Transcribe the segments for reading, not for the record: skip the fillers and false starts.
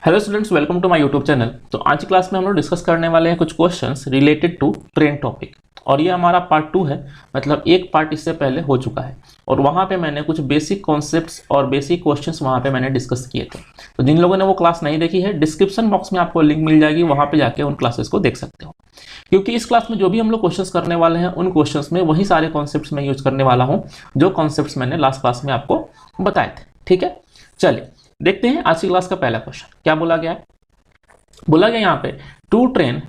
Hello students, welcome to my YouTube channel. तो आज की क्लास में हम लोग डिस्कस करने वाले हैं कुछ questions related to train topic, और ये हमारा पार्ट 2 है। मतलब एक पार्ट इससे पहले हो चुका है और वहाँ पे मैंने कुछ बेसिक कॉन्सेप्ट्स और बेसिक क्वेश्चंस वहाँ पे मैंने डिस्कस किए थे। तो जिन लोगों ने वो क्लास नहीं देखी है, डिस्क्रिप्शन बॉक्स में आपको लिंक मिल जाएगी, वहाँ पे जाके उन क्लासेस को देख सकते हो। क्योंकि इस क्लास में जो भी हम लोग क्वेश्चंस करने वाले हैं, उन क्वेश्चंस में वही सारे कॉन्सेप्ट्स मैं यूज करने वाला हूँ जो कॉन्सेप्ट्स मैंने लास्ट क्लास में आपको बताए थे। ठीक है, चलिए देखते हैं आज की क्लास का पहला क्वेश्चन क्या बोला गया है। बोला गया यहाँ पे two train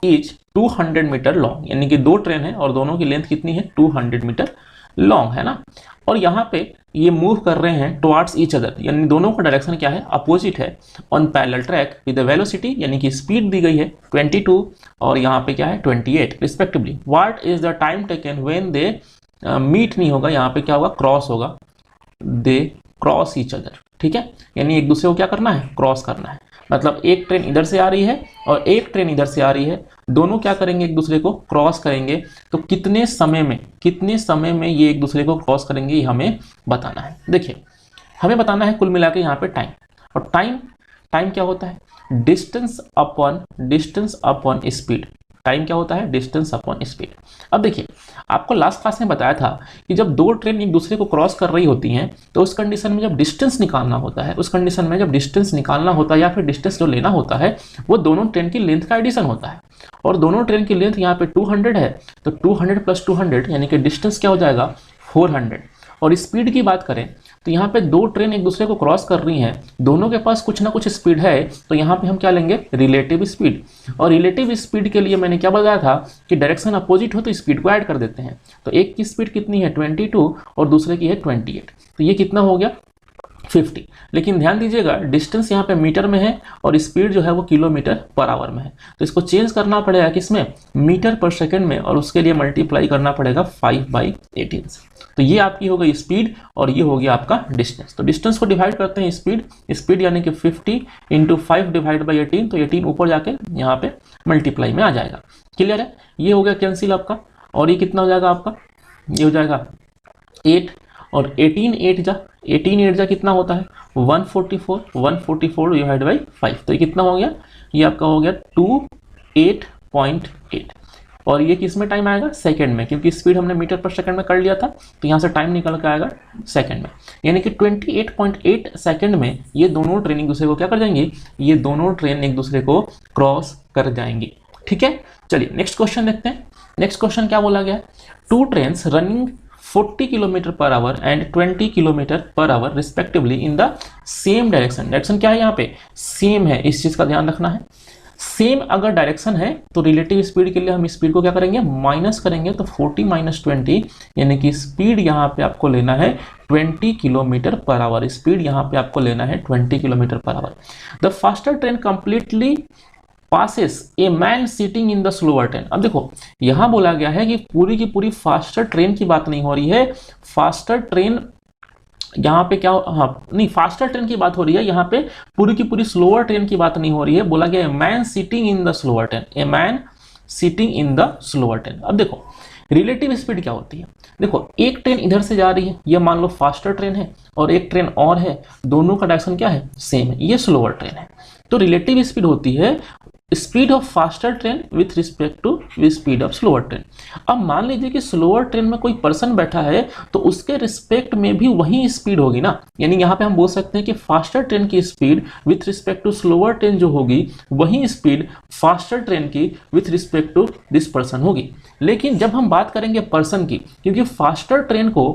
is 200 metre long, यानी कि दो ट्रेन है और दोनों की लेंथ कितनी है, 200 मीटर लॉन्ग है ना। और यहाँ पे ये मूव कर रहे हैं टुवर्ड्स ईच अदर, यानी दोनों का डायरेक्शन क्या है, अपोजिट है। On parallel track with velocity, यानी कि स्पीड दी गई है 22 और यहाँ पे क्या है 28 respectively. What is the time taken when they meet नहीं होगा, यहाँ पे क्या होगा, क्रॉस होगा, दे क्रॉस ईच अदर। ठीक है, यानी एक दूसरे को क्या करना है, क्रॉस करना है। मतलब एक ट्रेन इधर से आ रही है और एक ट्रेन इधर से आ रही है, दोनों क्या करेंगे, एक दूसरे को क्रॉस करेंगे। तो कितने समय में ये एक दूसरे को क्रॉस करेंगे, ये हमें बताना है। देखिए, हमें बताना है कुल मिला के यहाँ पे टाइम, और टाइम क्या होता है, डिस्टेंस अपॉन स्पीड। टाइम क्या होता है, डिस्टेंस अपॉन स्पीड। अब देखिए, आपको लास्ट क्लास में बताया था कि जब दो ट्रेन एक दूसरे को क्रॉस कर रही होती हैं तो उस कंडीशन में जब डिस्टेंस निकालना होता है, या फिर डिस्टेंस जो लेना होता है वो दोनों ट्रेन की लेंथ का एडिशन होता है। और दोनों ट्रेन की लेंथ यहाँ पे 200 है, तो 200 प्लस 200 यानी कि डिस्टेंस क्या हो जाएगा, 400। और स्पीड की बात करें तो यहाँ पे दो ट्रेन एक दूसरे को क्रॉस कर रही हैं, दोनों के पास कुछ ना कुछ स्पीड है, तो यहाँ पे हम क्या लेंगे, रिलेटिव स्पीड। और रिलेटिव स्पीड के लिए मैंने क्या बताया था कि डायरेक्शन अपोजिट हो तो स्पीड को ऐड कर देते हैं। तो एक की स्पीड कितनी है 22 और दूसरे की है 28, तो ये कितना हो गया 50। लेकिन ध्यान दीजिएगा, डिस्टेंस यहाँ पे मीटर में है और स्पीड जो है वो किलोमीटर पर आवर में है, तो इसको चेंज करना पड़ेगा किसमें, मीटर पर सेकंड में, और उसके लिए मल्टीप्लाई करना पड़ेगा 5/18 से। तो ये आपकी हो गई स्पीड और ये हो गया आपका डिस्टेंस। तो डिस्टेंस को डिवाइड करते हैं स्पीड यानी कि 50 × 5 डिवाइड बाई 18, तो 18 ऊपर जाके यहाँ पे मल्टीप्लाई में आ जाएगा। क्लियर है, ये हो गया कैंसिल आपका, और ये कितना हो जाएगा आपका, ये हो जाएगा 8 और 18 8 जा कितना होता है 144 डिवाइड बाई 5, तो ये कितना हो गया, ये आपका हो गया 28.8। और ये किस में टाइम आएगा, सेकंड में, क्योंकि स्पीड हमने मीटर पर सेकंड में कर लिया था, तो यहाँ से टाइम निकल के आएगा सेकंड में। यानी कि 28.8 सेकंड में ये दोनों ट्रेन एक दूसरे को क्या कर जाएंगे, ये दोनों ट्रेन एक दूसरे को क्रॉस कर जाएंगे। ठीक है, चलिए नेक्स्ट क्वेश्चन देखते हैं। नेक्स्ट क्वेश्चन क्या बोला गया, two trains running 40 kilometre per hour and 20 kilometre per hour respectively in the same direction. Direction क्या है यहाँ पे, सेम है, इस चीज का ध्यान रखना है। सेम अगर डायरेक्शन है तो रिलेटिव स्पीड के लिए हम स्पीड को क्या करेंगे, माइनस करेंगे। तो 40 - 20 यानी कि स्पीड यहाँ पे आपको लेना है 20 किलोमीटर पर आवर। स्पीड यहाँ पे आपको लेना है 20 kilometre per our. The faster train completely passes a man sitting in the slower train. अब देखो, यहां बोला गया है कि पूरी की पूरी फास्टर ट्रेन की बात नहीं हो रही है, फास्टर ट्रेन यहाँ पे क्या, हाँ नहीं, फास्टर ट्रेन की बात हो रही है, यहाँ पे पूरी की पूरी स्लोअर ट्रेन की बात नहीं हो रही है। बोला गया है man sitting in the slower train, a man sitting in the slower train. अब देखो, रिलेटिव स्पीड क्या होती है, देखो एक ट्रेन इधर से जा रही है, ये मान लो फास्टर ट्रेन है, और एक ट्रेन और है, दोनों का डायरेक्शन क्या है, सेम है, ये स्लोअर ट्रेन है। तो रिलेटिव स्पीड होती है speed of faster train with respect to speed of slower train. अब मान लीजिए कि स्लोअर ट्रेन में कोई पर्सन बैठा है, तो उसके रिस्पेक्ट में भी वही स्पीड होगी ना। यानी यहाँ पे हम बोल सकते हैं कि फास्टर ट्रेन की speed with respect to slower train जो होगी, वही स्पीड फास्टर ट्रेन की with respect to this person होगी। लेकिन जब हम बात करेंगे पर्सन की, क्योंकि फास्टर ट्रेन को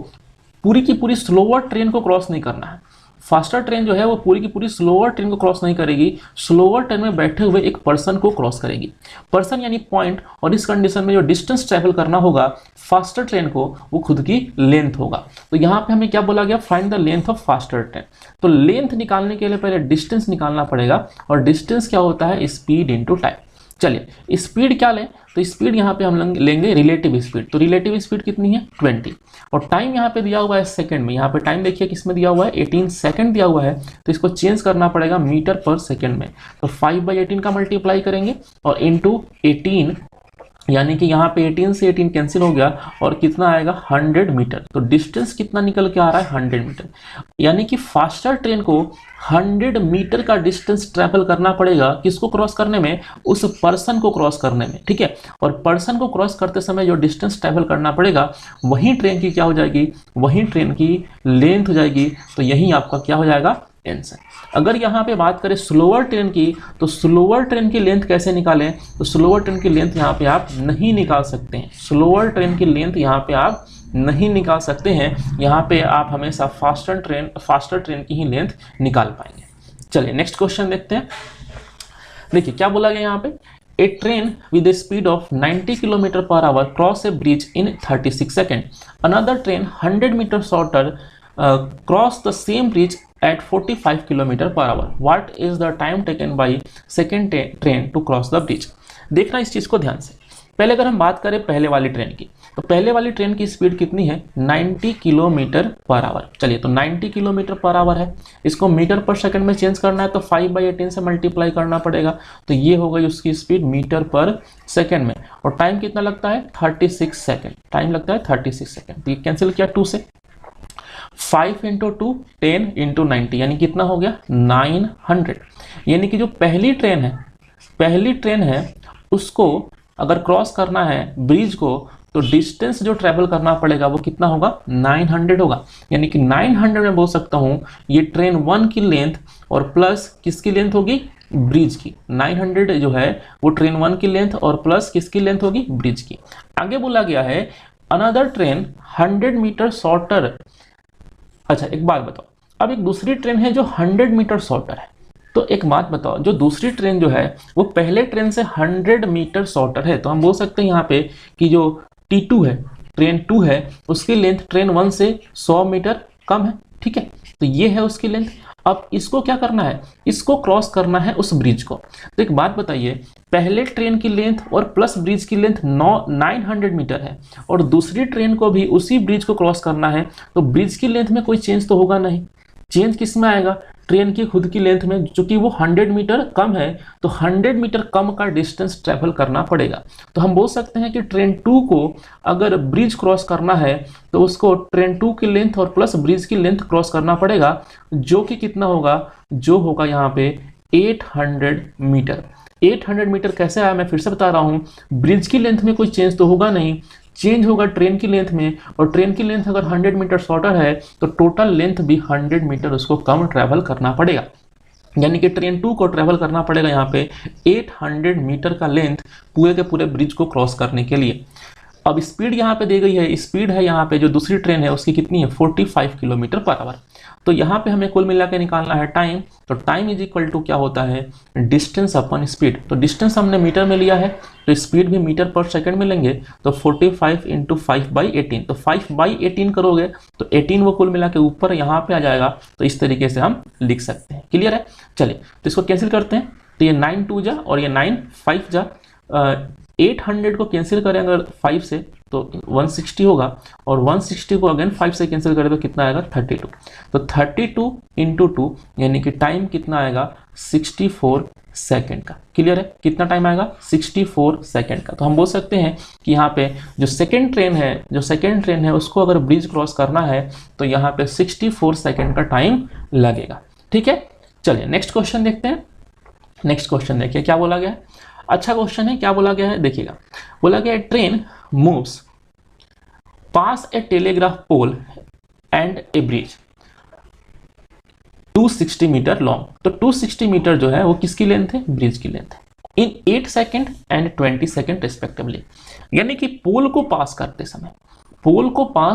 पूरी की पूरी स्लोअर ट्रेन को क्रॉस नहीं करना है, फास्टर ट्रेन जो है वो पूरी की पूरी स्लोअर ट्रेन को क्रॉस नहीं करेगी, स्लोअर ट्रेन में बैठे हुए एक पर्सन को क्रॉस करेगी। पर्सन यानी पॉइंट, और इस कंडीशन में जो डिस्टेंस ट्रैवल करना होगा फास्टर ट्रेन को, वो खुद की लेंथ होगा। तो यहाँ पे हमें क्या बोला गया, find the length of faster train. तो लेंथ निकालने के लिए पहले डिस्टेंस निकालना पड़ेगा, और डिस्टेंस क्या होता है, स्पीड इंटू टाइम। चलिए स्पीड क्या लें, तो स्पीड यहाँ पे हम लेंगे रिलेटिव स्पीड। तो रिलेटिव स्पीड कितनी है 20, और टाइम यहाँ पे दिया हुआ है सेकंड में। यहाँ पे टाइम देखिए किसमें दिया हुआ है, 18 सेकंड दिया हुआ है, तो इसको चेंज करना पड़ेगा मीटर पर सेकंड में। तो 5/18 का मल्टीप्लाई करेंगे और इंटू 18 यानी कि यहाँ पे 18 से 18 कैंसिल हो गया और कितना आएगा 100 मीटर। तो डिस्टेंस कितना निकल के आ रहा है 100 मीटर। यानी कि फास्टर ट्रेन को 100 मीटर का डिस्टेंस ट्रैवल करना पड़ेगा, किसको क्रॉस करने में, उस पर्सन को क्रॉस करने में, ठीक है। और पर्सन को क्रॉस करते समय जो डिस्टेंस ट्रैवल करना पड़ेगा वही ट्रेन की क्या हो जाएगी, वही ट्रेन की लेंथ हो जाएगी। तो यही आपका क्या हो जाएगा आंसर। अगर यहाँ पे बात करें स्लोअर ट्रेन की, तो स्लोअर ट्रेन की लेंथ कैसे निकालें, तो स्लोअर ट्रेन की लेंथ यहाँ पे आप नहीं निकाल सकते हैं। स्लोअर ट्रेन की लेंथ यहाँ पे आप नहीं निकाल सकते हैं। यहाँ पे आप हमेशा फास्टर ट्रेन की ही लेंथ निकाल पाएंगे। चलिए नेक्स्ट क्वेश्चन देखते हैं। देखिए क्या बोला गया यहाँ पे, a train with a speed of 90 kilometre per hour cross a bridge in 36 second. Another train 100 metre shorter cross the same bridge at 45 kilometre per hour. What is the time taken by second train to cross the bridge? देखना इस चीज को ध्यान से। पहले अगर हम बात करें पहले वाली ट्रेन की, तो पहले वाली ट्रेन की स्पीड कितनी है 90 किलोमीटर पर आवर। चलिए तो 90 किलोमीटर पर आवर है, इसको मीटर पर सेकंड में चेंज करना है तो 5/18 से मल्टीप्लाई करना पड़ेगा। तो ये हो गई उसकी स्पीड मीटर पर सेकंड में। और टाइम कितना लगता है 36 सेकंड, टाइम लगता है 36 सेकंड। तो ये कैंसिल किया 2 से, 5 × 2 10 × 90 यानी कितना हो गया 900। यानी कि जो पहली ट्रेन है उसको अगर क्रॉस करना है ब्रिज को, तो डिस्टेंस जो ट्रेवल करना पड़ेगा वो कितना होगा 900 होगा। यानी कि 900 में बोल सकता हूँ ये ट्रेन 1 की लेंथ और प्लस किसकी लेंथ होगी, ब्रिज की। 900 जो है वो ट्रेन 1 की लेंथ और प्लस किसकी लेंथ होगी, ब्रिज की। आगे बोला गया है अनदर ट्रेन 100 मीटर शॉर्टर। अच्छा एक बात बताओ, अब एक दूसरी ट्रेन है जो 100 मीटर शॉर्टर है, तो एक बात बताओ जो दूसरी ट्रेन जो है वो पहले ट्रेन से 100 मीटर शॉर्टर है, तो हम बोल सकते हैं यहाँ पे कि जो T2 है, ट्रेन 2 है, उसकी लेंथ ट्रेन 1 से 100 मीटर कम है, ठीक है। तो ये है उसकी लेंथ। अब इसको क्या करना है, इसको क्रॉस करना है उस ब्रिज को। तो एक बात बताइए, पहले ट्रेन की लेंथ और प्लस ब्रिज की लेंथ 900 मीटर है और दूसरी ट्रेन को भी उसी ब्रिज को क्रॉस करना है, तो ब्रिज की लेंथ में कोई चेंज तो होगा नहीं। चेंज किस में आएगा, ट्रेन की खुद की लेंथ में, चूंकि वो 100 मीटर कम है तो 100 मीटर कम का डिस्टेंस ट्रैवल करना पड़ेगा। तो हम बोल सकते हैं कि ट्रेन 2 को अगर ब्रिज क्रॉस करना है तो उसको ट्रेन 2 की लेंथ और प्लस ब्रिज की लेंथ क्रॉस करना पड़ेगा, जो कि कितना होगा, जो होगा यहाँ पे 800 मीटर। 800 मीटर कैसे आया, मैं फिर से बता रहा हूँ, ब्रिज की लेंथ में कोई चेंज तो होगा नहीं, चेंज होगा ट्रेन की लेंथ में, और ट्रेन की लेंथ अगर 100 मीटर शॉर्टर है तो टोटल लेंथ भी 100 मीटर उसको कम ट्रैवल करना पड़ेगा। यानी कि ट्रेन 2 को ट्रैवल करना पड़ेगा यहाँ पे 800 मीटर का लेंथ पूरे के पूरे ब्रिज को क्रॉस करने के लिए। अब स्पीड यहाँ पे दी गई है, स्पीड है यहाँ पे जो दूसरी ट्रेन है उसकी कितनी है 45 किलोमीटर पर आवर। तो यहाँ पे हमें कुल मिला के निकालना है टाइम। तो टाइम इज इक्वल टू क्या होता है, डिस्टेंस अपॉन स्पीड। तो डिस्टेंस हमने मीटर में लिया है तो स्पीड भी मीटर पर सेकंड में लेंगे, तो 45 × 5/18। तो 5/18 करोगे तो 18 वो कुल मिला के ऊपर यहाँ पे आ जाएगा। तो इस तरीके से हम लिख सकते हैं। क्लियर है। चलिए तो इसको कैंसिल करते हैं, तो ये 9 2 जा और ये 9 5 जा, 800 को कैंसिल करें अगर 5 से तो 160 होगा, और 160 को अगेन 5 से कैंसिल करें तो कितना आएगा 32। तो 32 × 2 यानी कि टाइम कितना आएगा 64 सेकंड का। क्लियर है, कितना टाइम आएगा 64 सेकंड का। तो हम बोल सकते हैं कि यहाँ पे जो सेकंड ट्रेन है उसको अगर ब्रिज क्रॉस करना है तो यहाँ पे 64 सेकंड का टाइम लगेगा। ठीक है, चलिए नेक्स्ट क्वेश्चन देखते हैं। नेक्स्ट क्वेश्चन देखिए क्या बोला गया है, अच्छा क्वेश्चन है। क्या बोला गया है देखिएगा, बोला गया है train moves past a telegraph pole and a bridge 260 metre long. तो 260 मीटर जो है वो किसकी लेंथ है, ब्रिज की लेंथ है, इन 8 सेकेंड एंड 20 सेकेंड रिस्पेक्टिवली। यानी कि पोल को पास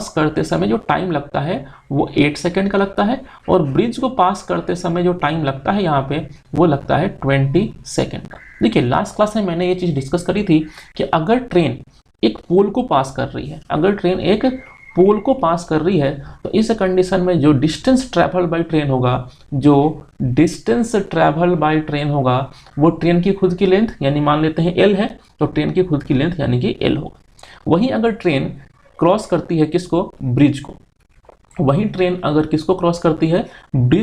करते समय जो टाइम लगता है वो 8 सेकेंड का लगता है, और ब्रिज को पास करते समय जो टाइम लगता है यहाँ पे वो लगता है 20 सेकेंड का। देखिए लास्ट क्लास में मैंने ये चीज डिस्कस करी थी कि अगर ट्रेन एक पोल को पास कर रही है, तो इस कंडीशन में जो डिस्टेंस ट्रैवल बाय ट्रेन होगा वो ट्रेन की खुद की लेंथ, यानी मान लेते हैं L है तो ट्रेन की खुद की लेंथ यानी कि L होगा। वहीं अगर ट्रेन क्रॉस करती है किसको, ब्रिज को, ब्रिज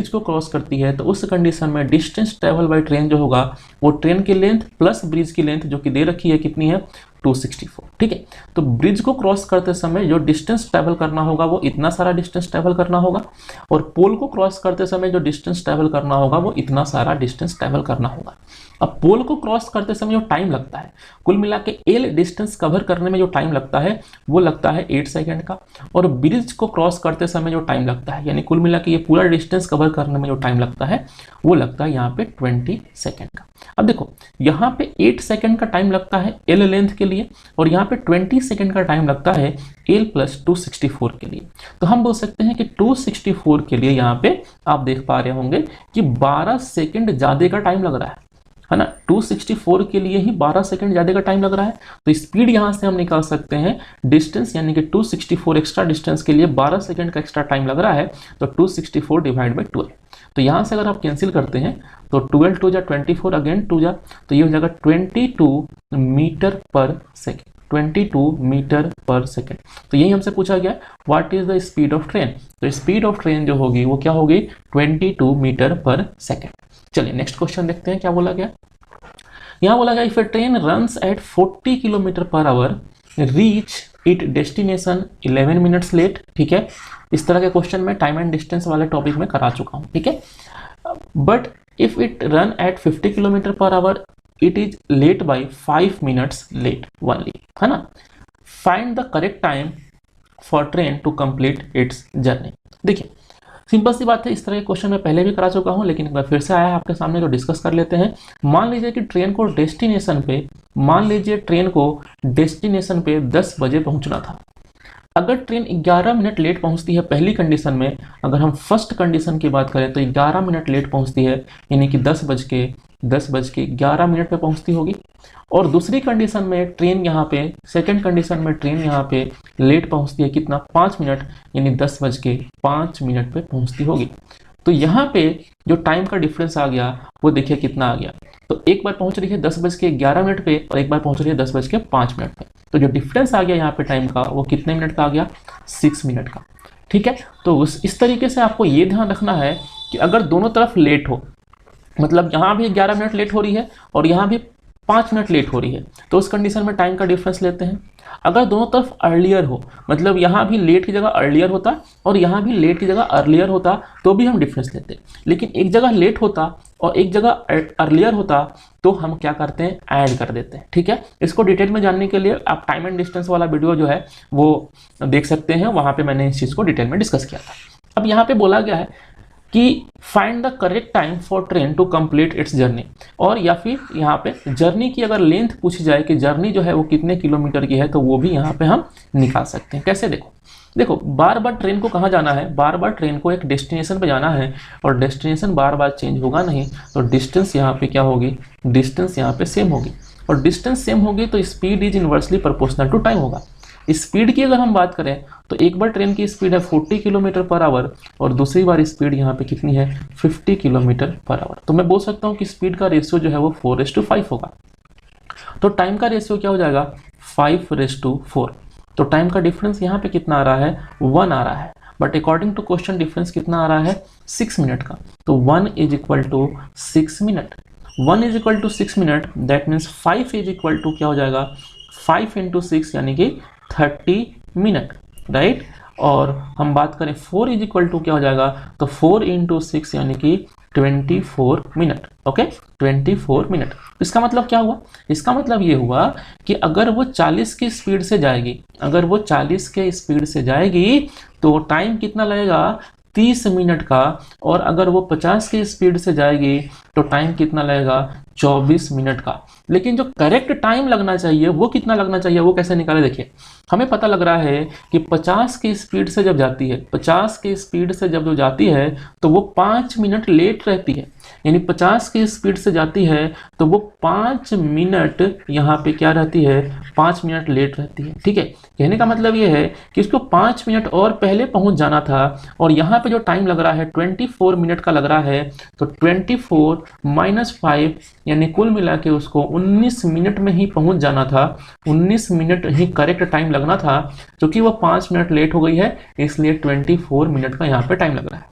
को क्रॉस करती है तो उस कंडीशन में डिस्टेंस ट्रैवल बाय ट्रेन जो होगा वो ट्रेन की लेंथ प्लस ब्रिज की लेंथ जो कि दे रखी है कितनी है 264, ठीक है। तो ब्रिज को क्रॉस करते समय जो डिस्टेंस ट्रैवल करना होगा वो इतना सारा डिस्टेंस ट्रैवल करना होगा, और पोल को क्रॉस करते समय जो डिस्टेंस ट्रैवल करना होगा वो इतना सारा डिस्टेंस ट्रैवल करना होगा। अब पोल को क्रॉस करते समय जो टाइम लगता है, कुल मिला के एल डिस्टेंस कवर करने में जो टाइम लगता है वो लगता है 8 सेकेंड का, और ब्रिज को क्रॉस करते समय जो टाइम लगता है, यानी कुल मिला के ये पूरा डिस्टेंस कवर करने में जो टाइम लगता है वो लगता है यहाँ पे 20 सेकेंड का। अब देखो यहाँ पे 8 सेकेंड का टाइम लगता है एल लेंथ के लिए, और यहाँ पे 20 सेकेंड का टाइम लगता है एल प्लस 264 के लिए। तो हम बोल सकते हैं कि 264 के लिए यहाँ पे आप देख पा रहे होंगे कि 12 सेकेंड ज़्यादा का टाइम लग रहा है ना। 264 के लिए ही 12 सेकंड ज़्यादा का टाइम लग रहा है। तो स्पीड यहाँ से हम निकाल सकते हैं डिस्टेंस, यानी कि 264 एक्स्ट्रा डिस्टेंस के लिए 12 सेकंड का एक्स्ट्रा टाइम लग रहा है, तो 264 डिवाइड बाई 12। तो यहाँ से अगर आप कैंसिल करते हैं तो 12 टू जा 24, अगेन 2 जा, तो ये हो जाएगा 22 मीटर पर सेकेंड, 22 मीटर पर सेकेंड। तो यही हमसे पूछा गया what is the speed of train. तो स्पीड ऑफ ट्रेन जो होगी वो क्या होगी, 22 मीटर पर सेकेंड। चलिए नेक्स्ट क्वेश्चन देखते हैं क्या बोला गया। यहाँ बोला गया if a train runs at 40 kilometre per hour reach it destination 11 minutes late, ठीक है। इस तरह के क्वेश्चन में टाइम एंड डिस्टेंस वाले टॉपिक में करा चुका हूँ, ठीक है। But if it run at 50 kilometre per hour it is late by 5 minutes late only, है ना। Find the correct time for train to complete its journey. देखिए सिंपल सी बात है, इस तरह के क्वेश्चन मैं पहले भी करा चुका हूं, लेकिन एक बार फिर से आया आपके सामने तो डिस्कस कर लेते हैं। मान लीजिए कि ट्रेन को डेस्टिनेशन पे 10 बजे पहुंचना था। अगर ट्रेन 11 मिनट लेट पहुंचती है पहली कंडीशन में, अगर हम फर्स्ट कंडीशन की बात करें तो 11 मिनट लेट पहुंचती है, यानी कि 10 बज के 11 मिनट पे पहुंचती होगी। और दूसरी कंडीशन में ट्रेन यहाँ पे, सेकंड कंडीशन में ट्रेन यहाँ पे लेट पहुंचती है कितना, 5 मिनट, यानी 10 बज के 5 मिनट पे पहुंचती होगी। तो यहाँ पे जो टाइम का डिफरेंस आ गया वो देखिए कितना आ गया। तो एक बार पहुंच रही है 10 बज के 11 मिनट पे और एक बार पहुंच रही है 10 बज के 5 मिनट पे। तो जो डिफरेंस आ गया यहाँ पे टाइम का वो कितने मिनट का आ गया, 6 मिनट का, ठीक है। तो इस तरीके से आपको ये ध्यान रखना है कि अगर दोनों तरफ लेट हो, मतलब यहाँ भी 11 मिनट लेट हो रही है और यहाँ भी 5 मिनट लेट हो रही है, तो उस कंडीशन में टाइम का डिफरेंस लेते हैं। अगर दोनों तरफ अर्लियर हो, मतलब यहाँ भी लेट की जगह अर्लियर होता और यहाँ भी लेट की जगह अर्लियर होता, तो भी हम डिफरेंस लेते। लेकिन एक जगह लेट होता और एक जगह अर्लियर होता तो हम क्या करते हैं, ऐड कर देते हैं, ठीक है। इसको डिटेल में जानने के लिए आप टाइम एंड डिस्टेंस वाला वीडियो जो है वो देख सकते हैं, वहाँ पे मैंने इस चीज़ को डिटेल में डिस्कस किया था। अब यहाँ पे बोला गया है कि find the correct time for train to complete its journey, और या फिर यहाँ पे जर्नी की अगर लेंथ पूछी जाए कि जर्नी जो है वो कितने किलोमीटर की है, तो वो भी यहाँ पे हम निकाल सकते हैं। कैसे, देखो बार बार ट्रेन को कहाँ जाना है, बार बार ट्रेन को एक डेस्टिनेशन पे जाना है और डेस्टिनेशन बार बार चेंज होगा नहीं, तो डिस्टेंस यहाँ पे क्या होगी, डिस्टेंस यहाँ पे सेम होगी, और डिस्टेंस सेम होगी तो speed is inversely proportional to time होगा। स्पीड की अगर हम बात करें तो एक बार ट्रेन की स्पीड है 40 किलोमीटर पर आवर और दूसरी बार स्पीड यहाँ पे कितनी है, 50 किलोमीटर पर आवर। तो मैं बोल सकता हूँ कि स्पीड का रेशियो जो है वो 4:5 होगा। तो टाइम का रेशियो क्या हो जाएगा, 5:4। तो टाइम का डिफरेंस यहाँ पे कितना आ रहा है, 1 आ रहा है, but according to question difference कितना आ रहा है, 6 मिनट का। तो 1 = 6 मिनट, 1 = 6 मिनट, दैट मीन्स 5 = क्या हो जाएगा, 5 × 6 यानी कि 30 मिनट, राइट। और हम बात करें 4 = क्या हो जाएगा, तो 4 × 6 यानी कि 24 मिनट, ओके, 24 मिनट। इसका मतलब क्या हुआ, इसका मतलब ये हुआ कि अगर वो 40 की स्पीड से जाएगी, अगर वो 40 के स्पीड से जाएगी तो टाइम कितना लगेगा, 30 मिनट का, और अगर वो 50 की स्पीड से जाएगी तो टाइम कितना लगेगा, 24 मिनट का। लेकिन जो करेक्ट टाइम लगना चाहिए वो कितना लगना चाहिए, वो कैसे निकाले, देखिए हमें पता लग रहा है कि 50 की स्पीड से जब जाती है, 50 की स्पीड से जब जाती है तो वो 5 मिनट लेट रहती है, यानी 50 की स्पीड से जाती है तो वो 5 मिनट यहाँ पे क्या रहती है, 5 मिनट लेट रहती है, ठीक है। कहने का मतलब ये है कि इसको 5 मिनट और पहले पहुँच जाना था, और यहाँ पे जो टाइम लग रहा है 24 मिनट का लग रहा है, तो 24 - 5 यानी कुल मिला के उसको 19 मिनट में ही पहुँच जाना था, 19 मिनट ही करेक्ट टाइम लगना था, क्योंकि वो 5 मिनट लेट हो गई है, इसलिए 24 मिनट का यहाँ पे टाइम लग रहा है।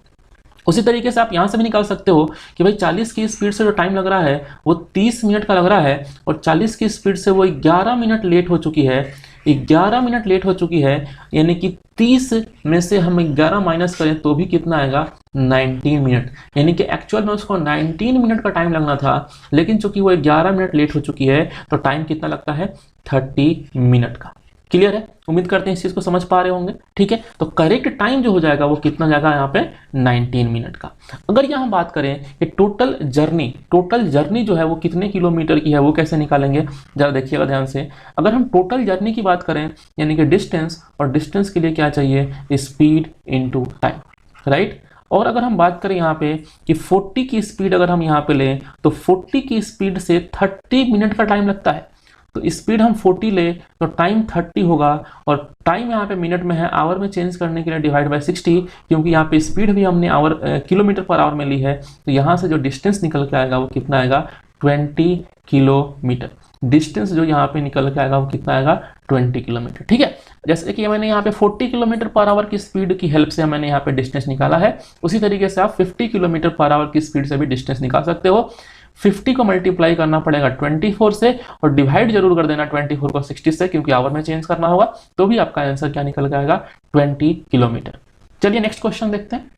उसी तरीके से आप यहाँ से भी निकाल सकते हो कि भाई 40 की स्पीड से जो टाइम लग रहा है वो 30 मिनट का लग रहा है, और 40 की स्पीड से वो 11 मिनट लेट हो चुकी है, 11 मिनट लेट हो चुकी है, यानी कि 30 में से हम 11 माइनस करें तो भी कितना आएगा, 19 मिनट। यानी कि एक्चुअल में उसको 19 मिनट का टाइम लगना था, लेकिन चूंकि वो 11 मिनट लेट हो चुकी है तो टाइम कितना लगता है, 30 मिनट का। क्लियर है? उम्मीद करते हैं इस चीज को समझ पा रहे होंगे। ठीक है, तो करेक्ट टाइम जो हो जाएगा वो कितना जाएगा यहाँ पे, 19 मिनट का। अगर यहाँ बात करें कि टोटल जर्नी जो है वो कितने किलोमीटर की है, वो कैसे निकालेंगे, जरा देखिएगा ध्यान से। अगर हम टोटल जर्नी की बात करें, यानी कि डिस्टेंस, और डिस्टेंस के लिए क्या चाहिए, स्पीड इनटू टाइम, राइट। और अगर हम बात करें यहाँ पे कि 40 की स्पीड अगर हम यहाँ पे लें तो 40 की स्पीड से 30 मिनट का टाइम लगता है। तो स्पीड हम 40 ले तो टाइम 30 होगा, और टाइम यहाँ पे मिनट में है, आवर में चेंज करने के लिए डिवाइड बाय 60, क्योंकि यहाँ पे स्पीड भी हमने आवर किलोमीटर पर आवर में ली है। तो यहाँ से जो डिस्टेंस निकल के आएगा वो कितना आएगा, 20 किलोमीटर। डिस्टेंस जो यहाँ पे निकल के आएगा वो कितना आएगा, 20 किलोमीटर। ठीक है, जैसे कि मैंने यहाँ पे 40 किलोमीटर पर आवर की स्पीड की हेल्प से मैंने यहाँ पे डिस्टेंस निकाला है, उसी तरीके से आप 50 किलोमीटर पर आवर की स्पीड से भी डिस्टेंस निकाल सकते हो। 50 को मल्टीप्लाई करना पड़ेगा 24 से, और डिवाइड जरूर कर देना 24 को 60 से, क्योंकि आवर में चेंज करना होगा, तो भी आपका आंसर क्या निकल के आएगा, 20 किलोमीटर। चलिए नेक्स्ट क्वेश्चन देखते हैं।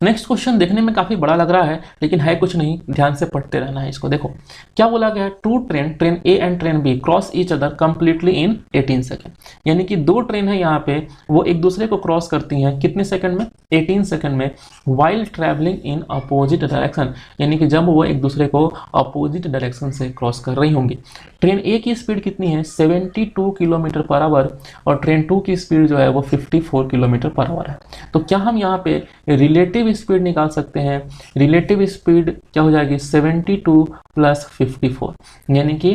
नेक्स्ट क्वेश्चन देखने में काफी बड़ा लग रहा है, लेकिन है कुछ नहीं, ध्यान से पढ़ते रहना है इसको। देखो क्या बोला गया है, two train A and train B cross each other completely in 18 second. यानी कि दो ट्रेन है यहाँ पे, वो एक दूसरे को क्रॉस करती हैं कितने सेकंड में, 18 सेकंड में, while travelling in opposite direction. यानी कि जब वो एक दूसरे को अपोजिट डायरेक्शन से क्रॉस कर रही होंगी। ट्रेन ए की स्पीड कितनी है, 72 किलोमीटर पर आवर, और ट्रेन 2 की स्पीड जो है वो 54 किलोमीटर पर आवर है। तो क्या हम यहाँ पे रिलेटिव स्पीड निकाल सकते हैं। रिलेटिव स्पीड क्या हो जाएगी, 72 प्लस 54, यानी कि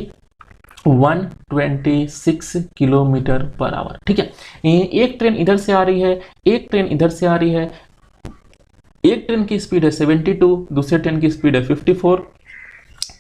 126 किलोमीटर पर आवर। ठीक है, एक ट्रेन इधर से आ रही है, एक ट्रेन इधर से आ रही है, एक ट्रेन की स्पीड है 72, दूसरे ट्रेन की स्पीड है 54,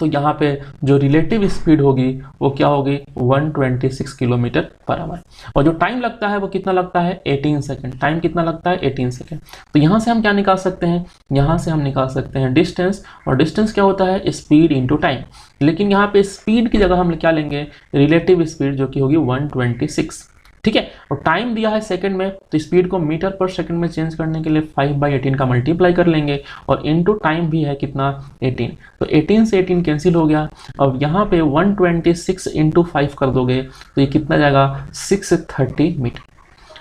तो यहाँ पे जो रिलेटिव स्पीड होगी वो क्या होगी, 126 किलोमीटर पर आवर। और जो टाइम लगता है वो कितना लगता है, 18 सेकंड। टाइम कितना लगता है, 18 सेकंड। तो यहाँ से हम क्या निकाल सकते हैं, यहाँ से हम निकाल सकते हैं डिस्टेंस, और डिस्टेंस क्या होता है, स्पीड इनटू टाइम। लेकिन यहाँ पे स्पीड की जगह हम क्या लेंगे, रिलेटिव स्पीड, जो कि होगी 126। ठीक है, और टाइम दिया है सेकंड में, तो स्पीड को मीटर पर सेकंड में चेंज करने के लिए 5/18 का मल्टीप्लाई कर लेंगे, और इनटू टाइम भी है कितना, 18। तो 18 से 18 कैंसिल हो गया। अब यहाँ पे 126 इंटू 5 कर दोगे तो ये कितना जाएगा, 630 मीटर।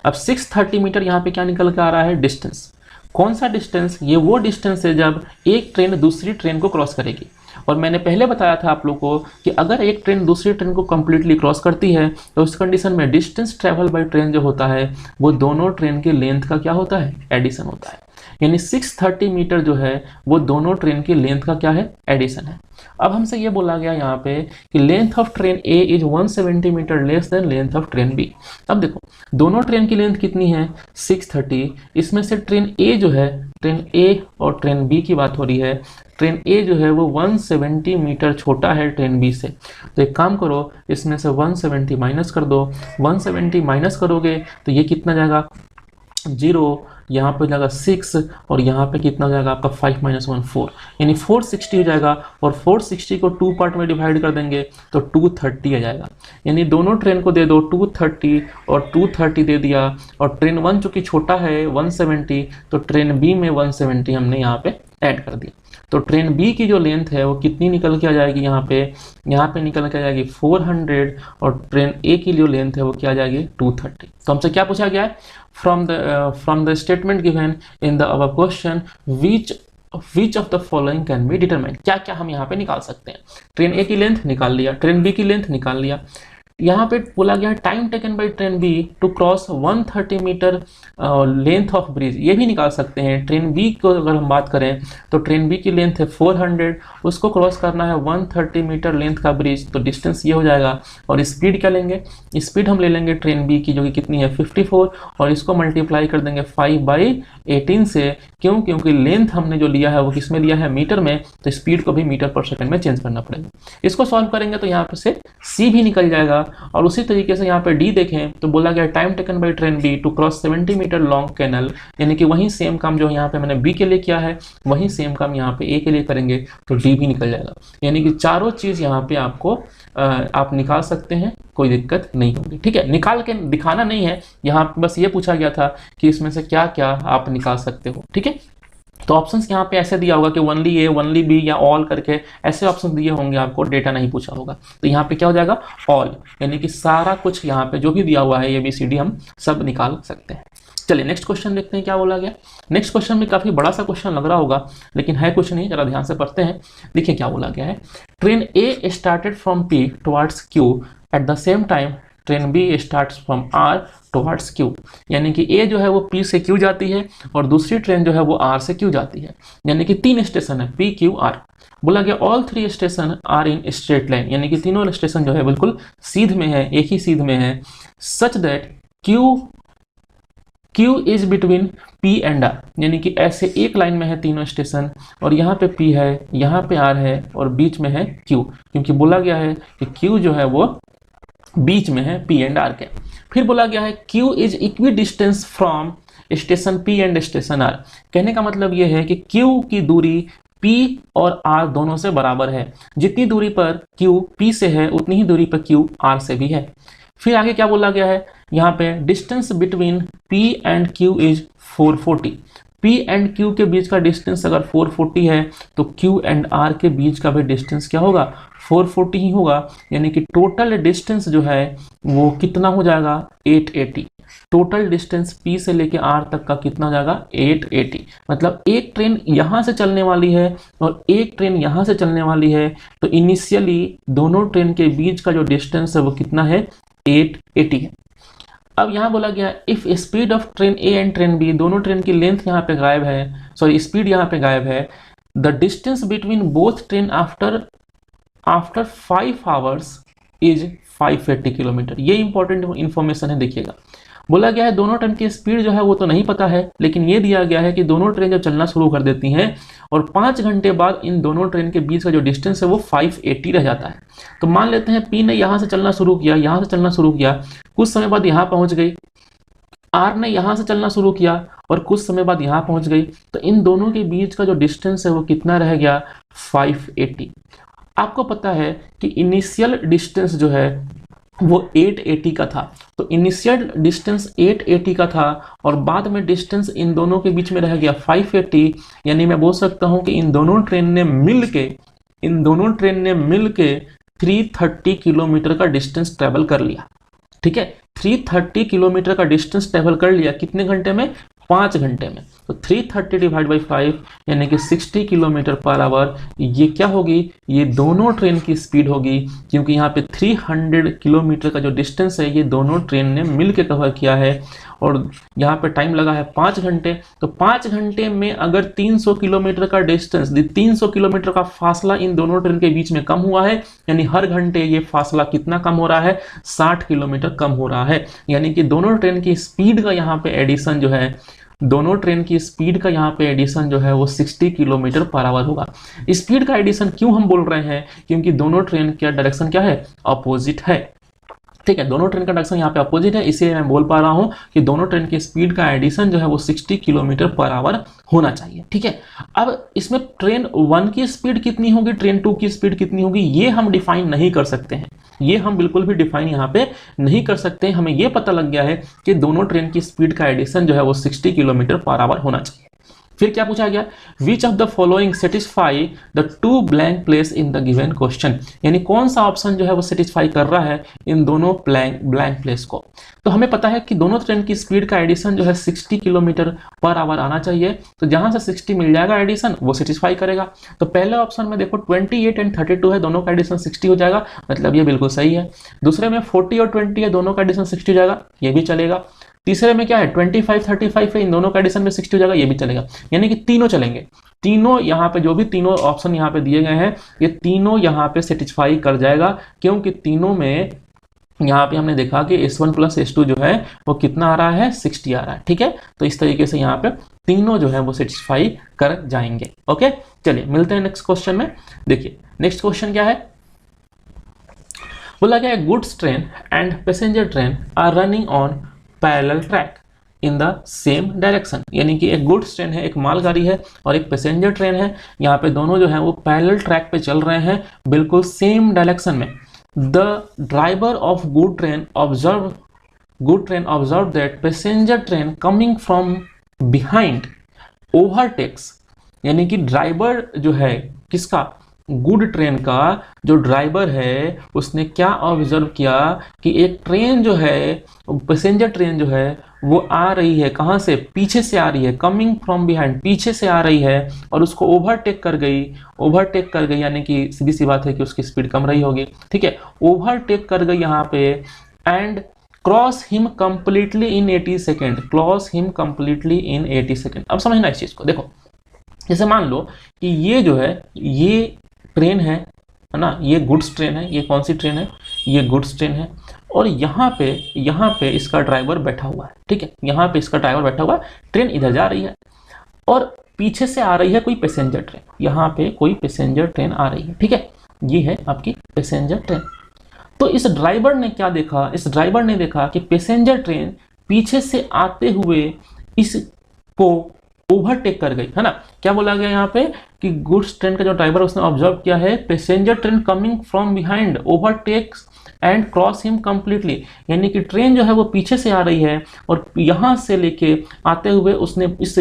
अब 630 मीटर यहाँ पे क्या निकल के आ रहा है, डिस्टेंस। कौन सा डिस्टेंस, ये वो डिस्टेंस है जब एक ट्रेन दूसरी ट्रेन को क्रॉस करेगी। और मैंने पहले बताया था आप लोग को कि अगर एक ट्रेन दूसरी ट्रेन को कंप्लीटली क्रॉस करती है तो उस कंडीशन में डिस्टेंस ट्रेवल बाय ट्रेन जो होता है वो दोनों ट्रेन के लेंथ का क्या होता है, एडिशन होता है। यानी 630 मीटर जो है वो दोनों ट्रेन की लेंथ का क्या है, एडिशन है। अब हमसे ये बोला गया यहाँ पे कि length of train A is 170 metre less than length of train B. अब देखो दोनों ट्रेन की लेंथ कितनी है, 630। इसमें से ट्रेन ए जो है, ट्रेन ए और ट्रेन बी की बात हो रही है, ट्रेन ए जो है वो 170 मीटर छोटा है ट्रेन बी से। तो एक काम करो, इसमें से 170 माइनस कर दो। 170 माइनस करोगे तो ये कितना जाएगा, 0, यहाँ पे जाएगा 6, और यहाँ पे कितना हो जाएगा आपका 5 - 1 4, यानी 460 हो जाएगा। और 460 को 2 पार्ट में डिवाइड कर देंगे तो 230 आ जाएगा। यानी दोनों ट्रेन को दे दो 230 और 230 दे दिया, और ट्रेन 1 चूंकि छोटा है 170, तो ट्रेन बी में 170 हमने यहाँ पे ऐड कर दिया। तो ट्रेन बी की जो लेंथ है वो कितनी निकल के आ जाएगी, यहाँ पे निकल के आ जाएगी 400, और ट्रेन ए की जो लेंथ है वो क्या आ जाएगी, 230। तो हमसे क्या पूछा गया है, from the statement given in the above question which of the following can be determined. क्या क्या हम यहाँ पे निकाल सकते हैं। ट्रेन ए की लेंथ निकाल लिया, ट्रेन बी की लेंथ निकाल लिया। यहाँ पे बोला गया time taken by train B to cross 130 metre length of bridge, ये भी निकाल सकते हैं। ट्रेन बी को अगर हम बात करें तो ट्रेन बी की लेंथ है 400, उसको क्रॉस करना है 130 मीटर लेंथ का ब्रिज, तो डिस्टेंस ये हो जाएगा। और स्पीड क्या लेंगे, स्पीड हम ले लेंगे ट्रेन बी की जो कि कितनी है 54, और इसको मल्टीप्लाई कर देंगे 5/18 से। क्यों, क्योंकि लेंथ हमने जो लिया है वो किस में लिया है, मीटर में, तो स्पीड को भी मीटर पर सेकंड में चेंज करना पड़ेगा। इसको सॉल्व करेंगे तो यहाँ पे से सी भी निकल जाएगा, और उसी तरीके से यहाँ पे डी देखें तो बोला गया time taken by train B to cross 70 metre long canal, यानी कि वही सेम काम जो यहाँ पे मैंने बी के लिए किया है वही सेम काम यहाँ पे ए के लिए करेंगे तो डी भी निकल जाएगा। यानी कि चारों चीज़ यहाँ पे आपको आप निकाल सकते हैं, कोई दिक्कत नहीं होगी। ठीक है, निकाल के दिखाना नहीं है, यहाँ पे बस ये पूछा गया था कि इसमें से क्या क्या आप निकाल सकते हो। ठीक है, तो ऑप्शंस यहाँ पे ऐसे दिया होगा कि ओनली ए, ओनली बी या ऑल करके ऐसे ऑप्शन दिए होंगे, आपको डेटा नहीं पूछा होगा। तो यहाँ पे क्या हो जाएगा, ऑल, यानी कि सारा कुछ यहाँ पे जो भी दिया हुआ है ABCD हम सब निकाल सकते हैं। चलिए नेक्स्ट क्वेश्चन देखते हैं क्या बोला गया। नेक्स्ट क्वेश्चन में काफ़ी बड़ा सा क्वेश्चन लग रहा होगा, लेकिन है कुछ नहीं, जरा ध्यान से पढ़ते हैं। देखिए क्या बोला गया है, train A started from P towards Q at the same time train B starts from R towards Q, यानी कि A जो है वो P से Q जाती है और दूसरी ट्रेन जो है वो R से Q जाती है, यानी कि 3 स्टेशन है P Q R। बोला गया all 3 station are in straight line, यानी कि तीनों स्टेशन जो है बिल्कुल सीध में है, एक ही सीध में है, such that Q is between P and R, यानी कि ऐसे एक लाइन में है तीनों स्टेशन और यहाँ पे P है, यहाँ पे R है और बीच में है Q, क्योंकि बोला गया है कि Q जो है वो बीच में है P एंड R के। फिर बोला गया है Q is equi distance from station P and station R, कहने का मतलब ये है कि Q की दूरी P और R दोनों से बराबर है, जितनी दूरी पर Q P से है उतनी ही दूरी पर Q R से भी है। फिर आगे क्या बोला गया है, यहाँ पे distance between P and Q is 440, P and Q के बीच का डिस्टेंस अगर 440 है तो Q एंड R के बीच का भी डिस्टेंस क्या होगा, 440 ही होगा, यानी कि टोटल डिस्टेंस जो है वो कितना हो जाएगा, 880। टोटल डिस्टेंस P से लेके R तक का कितना हो जाएगा, 880। मतलब एक ट्रेन यहाँ से चलने वाली है और एक ट्रेन यहाँ से चलने वाली है, तो इनिशियली दोनों ट्रेन के बीच का जो डिस्टेंस है वो कितना है, 880 है। अब यहाँ बोला गया if speed of train A and train B, दोनों ट्रेन की लेंथ यहाँ पे गायब है, सॉरी स्पीड यहाँ पे गायब है, the distance between both train after 5 hours is 580 kilometre. ये इंपॉर्टेंट इंफॉर्मेशन है, देखिएगा। बोला गया है दोनों ट्रेन की स्पीड जो है वो तो नहीं पता है, लेकिन ये दिया गया है कि दोनों ट्रेन जब चलना शुरू कर देती हैं और 5 घंटे बाद इन दोनों ट्रेन के बीच का जो डिस्टेंस है वो 580 रह जाता है। तो मान लेते हैं P ने यहाँ से चलना शुरू किया, यहाँ से चलना शुरू किया, कुछ समय बाद यहाँ पहुँच गई, R ने यहाँ से चलना शुरू किया और कुछ समय बाद यहाँ पहुँच गई, तो इन दोनों के बीच का जो डिस्टेंस है वो कितना रह गया, 580। आपको पता है कि इनिशियल डिस्टेंस जो है वो 880 का था, तो इनिशियल डिस्टेंस 880 का था और बाद में डिस्टेंस इन दोनों के बीच में रह गया 580, यानी मैं बोल सकता हूं कि इन दोनों ट्रेन ने मिलके 330 किलोमीटर का डिस्टेंस ट्रेवल कर लिया। ठीक है, 330 किलोमीटर का डिस्टेंस ट्रेवल कर लिया, कितने घंटे में, 5 घंटे में। तो 330 डिवाइड बाई 5 यानी कि 60 किलोमीटर पर आवर, ये क्या होगी, ये दोनों ट्रेन की स्पीड होगी, क्योंकि यहाँ पे 300 किलोमीटर का जो डिस्टेंस है ये दोनों ट्रेन ने मिल के कवर किया है और यहाँ पे टाइम लगा है 5 घंटे। तो 5 घंटे में अगर 300 किलोमीटर का डिस्टेंस, 300 किलोमीटर का फासला इन दोनों ट्रेन के बीच में कम हुआ है, यानी हर घंटे ये फासला कितना कम हो रहा है, 60 किलोमीटर कम हो रहा है। यानी कि दोनों ट्रेन की स्पीड का यहाँ पे एडिशन जो है, दोनों ट्रेन की स्पीड का यहाँ पे एडिशन जो है वो 60 किलोमीटर पर आवर होगा। स्पीड का एडिशन क्यों हम बोल रहे हैं, क्योंकि दोनों ट्रेन का डायरेक्शन क्या है, अपोजिट है। ठीक है, दोनों ट्रेन का डायरेक्शन यहाँ पे अपोजिट है, इसलिए मैं बोल पा रहा हूँ कि दोनों ट्रेन की स्पीड का एडिशन जो है वो 60 किलोमीटर पर आवर होना चाहिए। ठीक है, अब इसमें ट्रेन 1 की स्पीड कितनी होगी, ट्रेन 2 की स्पीड कितनी होगी, ये हम डिफाइन नहीं कर सकते हैं, ये हम बिल्कुल भी डिफाइन यहाँ पे नहीं कर सकते। हमें ये पता लग गया है कि दोनों ट्रेन की स्पीड का एडिशन जो है वो 60 किलोमीटर पर आवर होना चाहिए। फिर क्या पूछा गया, which of the following satisfy the 2 blank place in the given question, यानी कौन सा ऑप्शन जो है वो सेटिस्फाई कर रहा है इन दोनों ब्लैंक प्लेस को। तो हमें पता है कि दोनों ट्रेन की स्पीड का एडिशन जो है 60 किलोमीटर पर आवर आना चाहिए, तो जहां से 60 मिल जाएगा एडिशन वो सेटिस्फाई करेगा। तो पहले ऑप्शन में देखो 28 एंड 32 है, दोनों का एडिशन 60 हो जाएगा, मतलब ये बिल्कुल सही है। दूसरे में 40 और 20 है, दोनों का एडिशन 60 हो जाएगा, ये भी चलेगा। तीसरे में क्या है, 25 35 है, इन दोनों का एडिशन में 60 हो जाएगा, ये भी चलेगा। यानी कि तीनों चलेंगे, तीनों यहाँ पे जो भी तीनों ऑप्शन यहाँ पे दिए गए हैं ये तीनों यहाँ पे सेटिस्फाई कर जाएगा, क्योंकि तीनों में यहाँ पे हमने देखा कि S1 प्लस S2 जो है वो कितना आ रहा है, 60 आ रहा है। ठीक है, तो इस तरीके से यहाँ पे तीनों जो है वो सेटिस्फाई कर जाएंगे। ओके, चलिए मिलते हैं नेक्स्ट क्वेश्चन में। देखिए नेक्स्ट क्वेश्चन क्या है, बोला गया goods train and passenger train are running on parallel track in the same direction, यानी कि एक गुड्स ट्रेन है, एक मालगाड़ी है और एक पैसेंजर ट्रेन है, यहाँ पे दोनों जो है वो पैरेलल ट्रैक पे चल रहे हैं, बिल्कुल सेम डायरेक्शन में। The driver of good train observe that passenger train coming from behind overtakes, यानी कि ड्राइवर जो है किसका, गुड ट्रेन का जो ड्राइवर है उसने क्या ऑब्जर्व किया कि एक ट्रेन जो है, पैसेंजर ट्रेन जो है वो आ रही है, कहाँ से, पीछे से आ रही है, कमिंग फ्रॉम बिहाइंड, पीछे से आ रही है और उसको ओवरटेक कर गई, यानी कि सीधी सी बात है कि उसकी स्पीड कम रही होगी, ठीक है, ओवरटेक कर गई यहाँ पे, and cross him completely in 80 second. अब समझना इस चीज को, देखो जैसे मान लो कि ये जो है ये ट्रेन है ना, ये गुड्स ट्रेन है, ये कौन सी ट्रेन है, ये गुड्स ट्रेन है, और यहाँ पे इसका ड्राइवर बैठा हुआ है, ठीक है, यहाँ पे इसका ड्राइवर बैठा हुआ है, ट्रेन इधर जा रही है और पीछे से आ रही है कोई पैसेंजर ट्रेन, यहाँ पे कोई पैसेंजर ट्रेन आ रही है, ठीक है, ये है आपकी पैसेंजर ट्रेन। तो इस ड्राइवर ने क्या देखा, इस ड्राइवर ने देखा कि पैसेंजर ट्रेन पीछे से आते हुए इसको ओवरटेक कर गई, है ना। क्या बोला गया यहाँ पे कि गुड्स ट्रेन का जो ड्राइवर उसने ऑब्जर्व किया है, passenger train coming from behind overtakes and cross him completely, यानी कि ट्रेन जो है वो पीछे से आ रही है और यहाँ से लेके आते हुए उसने इस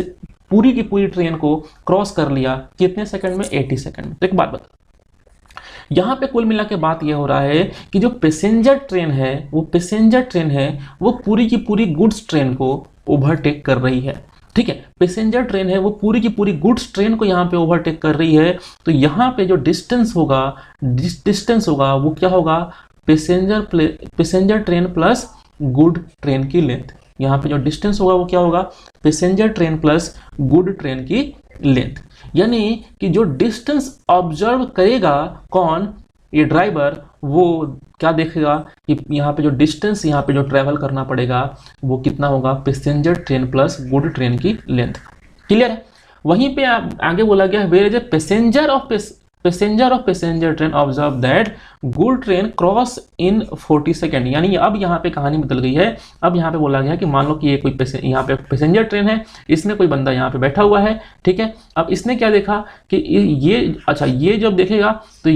पूरी की पूरी ट्रेन को क्रॉस कर लिया, कितने सेकंड में, 80 सेकंड में। तो एक बात बता, यहाँ पे कुल मिला के बात यह हो रहा है कि जो पैसेंजर ट्रेन है वो पूरी की पूरी गुड्स ट्रेन को ओवरटेक कर रही है, ठीक है, पैसेंजर ट्रेन है वो पूरी की पूरी गुड्स ट्रेन को यहाँ पे ओवरटेक कर रही है। तो यहाँ पे जो डिस्टेंस होगा वो क्या होगा, passenger train plus good train की लेंथ, यहाँ पे जो डिस्टेंस होगा वो क्या होगा, passenger train plus good train की लेंथ, यानी कि जो डिस्टेंस ऑब्जर्व करेगा कौन, ये ड्राइवर, वो क्या देखेगा कि यहाँ पे जो डिस्टेंस यहाँ पे जो ट्रेवल करना पड़ेगा वो कितना होगा, passenger train plus good train की लेंथ। क्लियर है। वहीं पे आगे बोला गया where is a passenger of passenger train observe that good train cross in 40 second, यानी अब यहाँ पे कहानी बदल गई है। अब यहाँ पे बोला गया कि मान लो कि ये कोई यहाँ पे पैसेंजर ट्रेन है, इसमें कोई बंदा यहाँ पे बैठा हुआ है, ठीक है। अब इसने क्या देखा कि ये जब देखेगा तो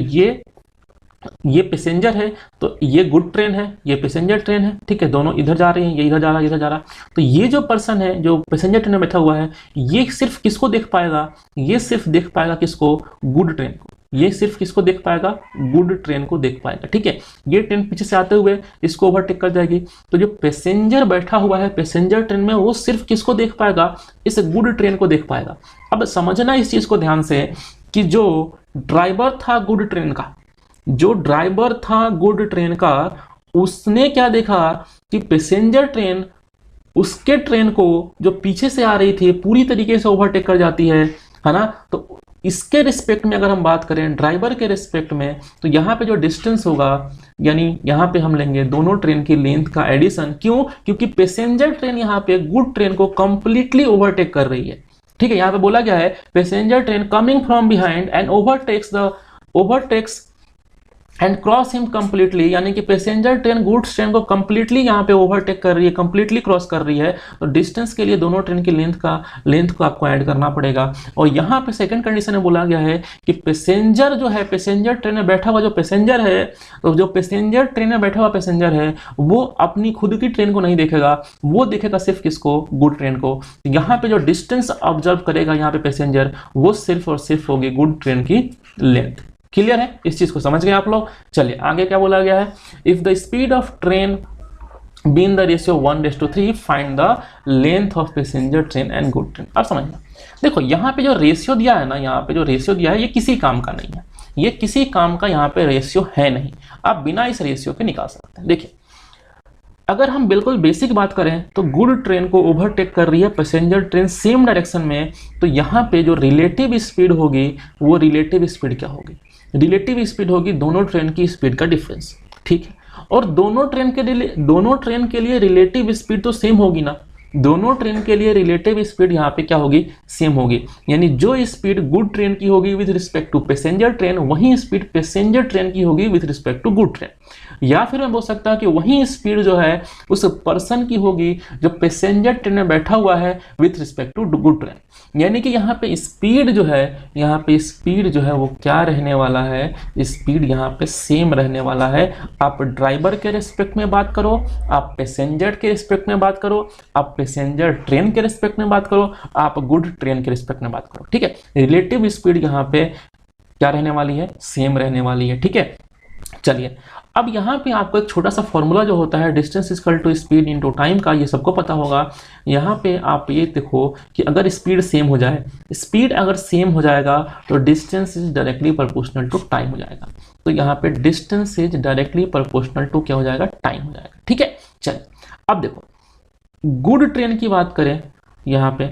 ये पैसेंजर है, तो ये गुड ट्रेन है, ये पैसेंजर ट्रेन है, ठीक है, दोनों इधर जा रहे हैं, ये इधर जा रहा। तो ये जो पर्सन है जो पैसेंजर ट्रेन में बैठा हुआ है, ये सिर्फ किसको देख पाएगा, ये सिर्फ देख पाएगा किसको, गुड ट्रेन को, ये सिर्फ किसको देख पाएगा, गुड ट्रेन को देख पाएगा, ठीक है। ये ट्रेन पीछे से आते हुए इसको ओवरटेक कर जाएगी, तो जो पैसेंजर बैठा हुआ है पैसेंजर ट्रेन में वो सिर्फ किसको देख पाएगा, इस गुड ट्रेन को देख पाएगा। अब समझना इस चीज को ध्यान से कि जो ड्राइवर था गुड ट्रेन का, उसने क्या देखा कि पैसेंजर ट्रेन उसके ट्रेन को जो पीछे से आ रही थी पूरी तरीके से ओवरटेक कर जाती है ना। तो इसके रिस्पेक्ट में अगर हम बात करें ड्राइवर के रिस्पेक्ट में, तो यहाँ पे जो डिस्टेंस होगा, यानी यहाँ पे हम लेंगे दोनों ट्रेन की लेंथ का एडिशन। क्यों? क्योंकि पैसेंजर ट्रेन यहाँ पे गुड ट्रेन को कंप्लीटली ओवरटेक कर रही है, ठीक है। यहाँ पे बोला गया है passenger train coming from behind and overtakes and cross him completely, यानी कि पैसेंजर ट्रेन गुड्स ट्रेन को कंप्लीटली यहाँ पे ओवरटेक कर रही है, कंप्लीटली क्रॉस कर रही है। तो डिस्टेंस के लिए दोनों ट्रेन की लेंथ को आपको ऐड करना पड़ेगा। और यहाँ पे सेकंड कंडीशन में बोला गया है कि पैसेंजर जो है, पैसेंजर ट्रेन में बैठा हुआ जो पैसेंजर है, तो जो पैसेंजर ट्रेन में बैठा हुआ पैसेंजर है वो अपनी खुद की ट्रेन को नहीं देखेगा, वो देखेगा सिर्फ किसको, गुड ट्रेन को। यहाँ पे जो डिस्टेंस ऑब्जर्व करेगा यहाँ पे पैसेंजर, वो सिर्फ और सिर्फ होगी गुड ट्रेन की लेंथ। क्लियर है, इस चीज को समझ गए आप लोग। चलिए आगे क्या बोला गया है, if the speed of train be in the ratio 1:3 find the length of passenger train and good train. अब समझना, देखो यहाँ पे जो रेशियो दिया है ना, यहाँ पे जो रेशियो दिया है ये किसी काम का नहीं है, ये किसी काम का यहाँ पे रेशियो है नहीं, आप बिना इस रेशियो के निकाल सकते हैं। देखिए अगर हम बिल्कुल बेसिक बात करें तो गुड ट्रेन को ओवरटेक कर रही है पैसेंजर ट्रेन सेम डायरेक्शन में, तो यहाँ पे जो रिलेटिव स्पीड होगी वो रिलेटिव स्पीड क्या होगी, रिलेटिव स्पीड होगी दोनों ट्रेन की स्पीड का डिफरेंस, ठीक है। और दोनों ट्रेन के लिए रिलेटिव स्पीड तो सेम होगी ना, दोनों ट्रेन के लिए रिलेटिव स्पीड यहाँ पे क्या होगी, सेम होगी। यानी जो स्पीड गुड ट्रेन की होगी with respect to passenger train, वही स्पीड पैसेंजर ट्रेन की होगी with respect to good train. या फिर मैं बोल सकता हूँ कि वही स्पीड जो है उस पर्सन की होगी जो पैसेंजर ट्रेन में बैठा हुआ है with respect to good train. यानी कि यहाँ पे स्पीड जो है, यहाँ पे स्पीड जो है वो क्या रहने वाला है, स्पीड यहाँ पे सेम रहने वाला है। आप ड्राइवर के रिस्पेक्ट में बात करो, आप पैसेंजर के रिस्पेक्ट में बात करो, आप पैसेंजर ट्रेन के रिस्पेक्ट में बात करो, आप गुड ट्रेन के रिस्पेक्ट में बात करो। ठीक है, रिलेटिव स्पीड यहाँ पे क्या रहने वाली है, सेम रहने वाली है। ठीक है, चलिए अब यहाँ पे आपको एक छोटा सा फॉर्मूला जो होता है distance equal to speed into time का, ये सबको पता होगा। यहाँ पे आप ये देखो कि अगर स्पीड सेम हो जाए, स्पीड अगर सेम हो जाएगा तो distance is directly proportional to time हो जाएगा। तो यहाँ पे distance is directly proportional to क्या हो जाएगा, टाइम हो जाएगा। ठीक है, चलिए अब देखो गुड ट्रेन की बात करें यहाँ पे,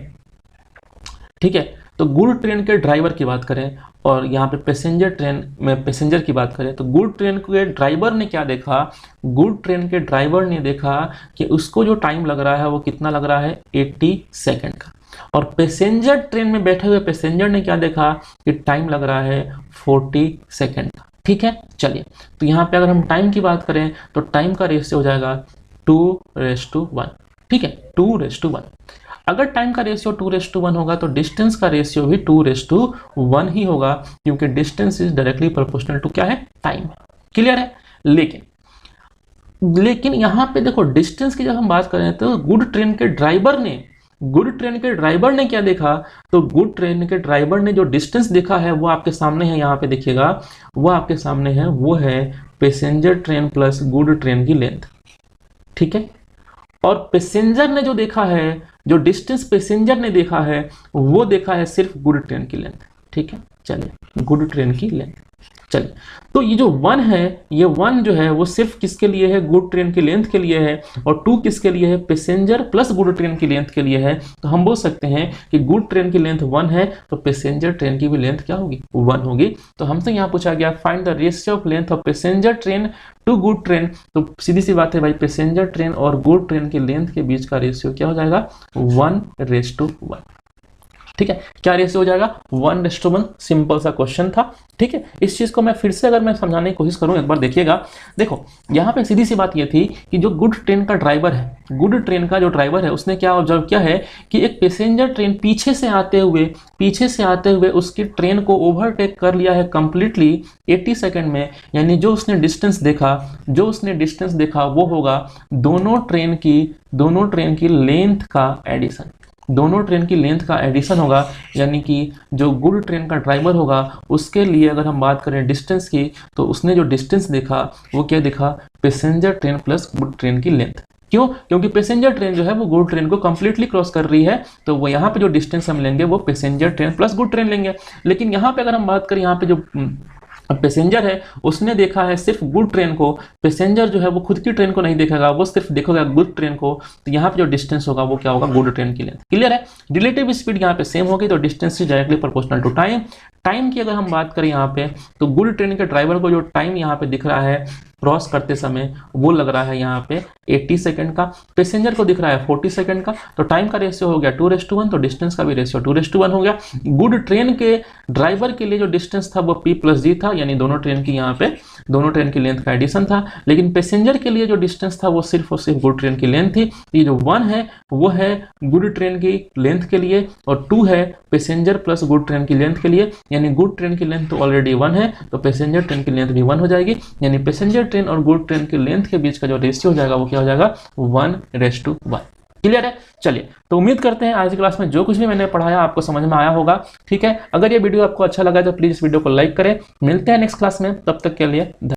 ठीक है, तो गुड ट्रेन के ड्राइवर की बात करें और यहाँ पे पैसेंजर ट्रेन में पैसेंजर की बात करें, तो गुड ट्रेन के ड्राइवर ने क्या देखा, गुड ट्रेन के ड्राइवर ने देखा कि उसको जो टाइम लग रहा है वो कितना लग रहा है, 80 सेकेंड का। और पैसेंजर ट्रेन में बैठे हुए पैसेंजर ने क्या देखा कि टाइम लग रहा है 40 सेकेंड का। ठीक है, चलिए तो यहाँ पे अगर हम टाइम की बात करें तो टाइम का रेशियो हो जाएगा 2:1। ठीक है, 2:1। अगर टाइम का रेशियो 2:1 होगा तो डिस्टेंस का रेशियो भी 2:1 ही होगा, क्योंकि distance is directly proportional to क्या है, टाइम। क्लियर है। लेकिन यहाँ पे देखो डिस्टेंस की जब हम बात करें तो गुड ट्रेन के ड्राइवर ने क्या देखा, तो गुड ट्रेन के ड्राइवर ने जो डिस्टेंस देखा है वो आपके सामने है, यहाँ पे देखिएगा वो आपके सामने है, वो है passenger train plus good train की लेंथ। ठीक है, और पैसेंजर ने जो देखा है, जो डिस्टेंस पैसेंजर ने देखा है वो देखा है सिर्फ गुड ट्रेन की लेंथ। ठीक है, चलिए गुड ट्रेन की लेंथ। चलिए तो ये जो 1 है, ये 1 जो है वो सिर्फ किसके लिए है, गुड ट्रेन की लेंथ के लिए है, और 2 किसके लिए है, पैसेंजर प्लस गुड ट्रेन की लेंथ के लिए है। तो हम बोल सकते हैं कि गुड ट्रेन की लेंथ 1 है तो पैसेंजर ट्रेन की भी लेंथ क्या होगी, 1 होगी। तो हमसे यहाँ पूछा गया find the ratio of length of passenger train to good train. तो सीधी सी बात है भाई, पैसेंजर ट्रेन और गुड ट्रेन की लेंथ के बीच का रेशियो क्या हो जाएगा, 1:1। ठीक है, क्या रेशियो हो जाएगा, 1:1। सिंपल सा क्वेश्चन था। ठीक है, इस चीज को मैं फिर से अगर मैं समझाने की कोशिश करूं, एक बार देखिएगा। देखो यहाँ पे सीधी सी बात ये थी कि जो गुड ट्रेन का ड्राइवर है, गुड ट्रेन का जो ड्राइवर है उसने क्या ऑब्जर्व किया है कि एक पैसेंजर ट्रेन पीछे से आते हुए उसकी ट्रेन को ओवरटेक कर लिया है कंप्लीटली 80 सेकेंड में। यानी जो उसने डिस्टेंस देखा वो होगा दोनों ट्रेन की लेंथ का एडिशन, दोनों ट्रेन की लेंथ का एडिशन होगा। यानी कि जो गुड ट्रेन का ड्राइवर होगा उसके लिए अगर हम बात करें डिस्टेंस की, तो उसने जो डिस्टेंस देखा वो क्या देखा, passenger train plus good train की लेंथ। क्यों, क्योंकि पैसेंजर ट्रेन जो है वो गुड ट्रेन को कंप्लीटली क्रॉस कर रही है, तो वो यहाँ पे जो डिस्टेंस हम लेंगे वो passenger train plus good train लेंगे। लेकिन यहाँ पे अगर हम बात करें, यहाँ पे जो पैसेंजर है उसने देखा है सिर्फ गुड ट्रेन को, पैसेंजर जो है वो खुद की ट्रेन को नहीं देखेगा, वो सिर्फ देखेगा गुड ट्रेन को। तो यहाँ पे जो डिस्टेंस होगा वो क्या होगा, गुड ट्रेन की लेंथ। क्लियर है। रिलेटिव स्पीड यहाँ पे सेम होगी तो distance is directly proportional to time. Time की अगर हम बात करें यहाँ पे, तो गुड ट्रेन के ड्राइवर को जो टाइम यहाँ पे दिख रहा है क्रॉस करते समय वो लग रहा है यहाँ पे 80 सेकंड का, पैसेंजर को दिख रहा है 40 सेकंड का। तो टाइम का रेशियो हो गया 2:1, तो डिस्टेंस का भी रेशियो 2:1 हो गया। गुड ट्रेन के ड्राइवर के लिए जो डिस्टेंस था वो P+D था, यानी दोनों ट्रेन की लेंथ का एडिशन था। लेकिन पैसेंजर के लिए जो डिस्टेंस था वो सिर्फ और सिर्फ गुड ट्रेन की लेंथ थी। ये जो 1 है वो है गुड ट्रेन की लेंथ के लिए और 2 है पैसेंजर प्लस गुड ट्रेन की लेंथ के लिए। यानी गुड ट्रेन की लेंथ तो ऑलरेडी 1 है, तो पैसेंजर ट्रेन की लेंथ भी 1 हो जाएगी। यानी पैसेंजर ट्रेन और गुड ट्रेन की लेंथ के बीच का जो रेशियो हो जाएगा वो क्या हो जाएगा, 1:1। क्लियर है। चलिए तो उम्मीद करते हैं आज की क्लास में जो कुछ भी मैंने पढ़ाया आपको समझ में आया होगा। ठीक है, अगर ये वीडियो आपको अच्छा लगा तो प्लीज इस वीडियो को लाइक करें। मिलते हैं नेक्स्ट क्लास में, तब तक के लिए